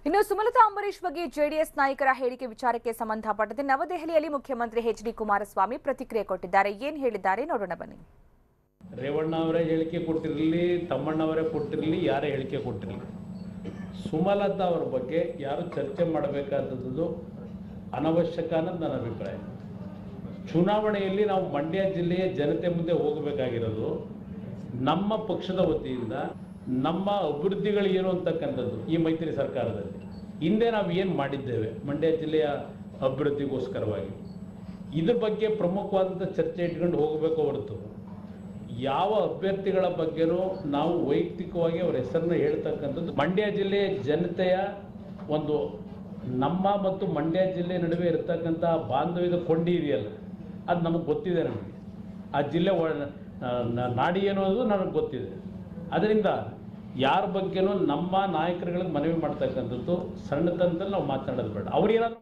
ಇನ್ನು ಸುಮಲತಾ ಅಂಬರೀಶ್ ಬಗ್ಗೆ ಜೆಡಿಎಸ್ ನಾಯಕರ ಹೇಳಿಕೆ ವಿಚಾರಕ್ಕೆ ಸಂಬಂಧಪಟ್ಟಂತೆ ನವದೆಹಲಿಯಲ್ಲಿ ಮುಖ್ಯಮಂತ್ರಿ ಎಚ್.ಡಿ. ಕುಮಾರಸ್ವಾಮಿ ಪ್ರತಿಕ್ರಿಯೆ ಕೊಟ್ಟಿದ್ದಾರೆ. ಏನು ಹೇಳಿದ್ದಾರೆ ನೋಡೋಣ ಬನ್ನಿ. ರೇವಣ್ಣ ಅವರೇ ಹೇಳಿಕೆ ಕೊಟ್ಟಿರಲಿ, ತಮ್ಮಣ್ಣವರೇ ಕೊಟ್ಟಿರಲಿ, ಯಾರೇ ಹೇಳಿಕೆ ಕೊಟ್ಟಿರಲಿ, ಸುಮಲತಾ ಅವರ ಬಗ್ಗೆ ಯಾರು ಚರ್ಚೆ ಮಾಡಬೇಕಾದದ್ದು ಅನವಶ್ಯಕ ಅನ್ನೋದು ನನ್ನ ಅಭಿಪ್ರಾಯ. ಚುನಾವಣೆಯಲ್ಲಿ ನಾವು ಮಂಡ್ಯ ಜಿಲ್ಲೆಯ ಜನತೆ ಮುಂದೆ ಹೋಗಬೇಕಾಗಿರೋದು ನಮ್ಮ ಪಕ್ಷದ ವತಿಯಿಂದ ನಮ್ಮ ಅಭಿವೃದ್ಧಿಗಳು ಏನು ಅಂತಕ್ಕಂಥದ್ದು. ಈ ಮೈತ್ರಿ ಸರ್ಕಾರದಲ್ಲಿ ಹಿಂದೆ ನಾವು ಏನು ಮಾಡಿದ್ದೇವೆ ಮಂಡ್ಯ ಜಿಲ್ಲೆಯ ಅಭಿವೃದ್ಧಿಗೋಸ್ಕರವಾಗಿ, ಇದ್ರ ಬಗ್ಗೆ ಪ್ರಮುಖವಾದಂಥ ಚರ್ಚೆ ಇಟ್ಕೊಂಡು ಹೋಗಬೇಕು ಹೊರತು ಯಾವ ಅಭ್ಯರ್ಥಿಗಳ ಬಗ್ಗೆನೂ ನಾವು ವೈಯಕ್ತಿಕವಾಗಿ ಅವರ ಹೆಸರನ್ನ ಹೇಳ್ತಕ್ಕಂಥದ್ದು. ಮಂಡ್ಯ ಜಿಲ್ಲೆಯ ಜನತೆಯ ಒಂದು ನಮ್ಮ ಮತ್ತು ಮಂಡ್ಯ ಜಿಲ್ಲೆ ನಡುವೆ ಇರತಕ್ಕಂಥ ಬಾಂಧವ್ಯದ ಕೊಂಡಿ ಇದೆಯಲ್ಲ, ಅದು ನಮಗೆ ಗೊತ್ತಿದೆ. ನಮಗೆ ಆ ಜಿಲ್ಲೆ ನಾಡಿ ಅನ್ನೋದು ನನಗೆ ಗೊತ್ತಿದೆ. ಅದರಿಂದ ಯಾರ ಬಗ್ಗೆನೂ ನಮ್ಮ ನಾಯಕರುಗಳಿಗೆ ಮನವಿ ಮಾಡ್ತಕ್ಕಂಥದ್ದು ಸಣ್ಣತನದಲ್ಲಿ ನಾವು ಮಾತನಾಡೋದು ಬೇಡ. ಅವ್ರೇನಾದ್ರು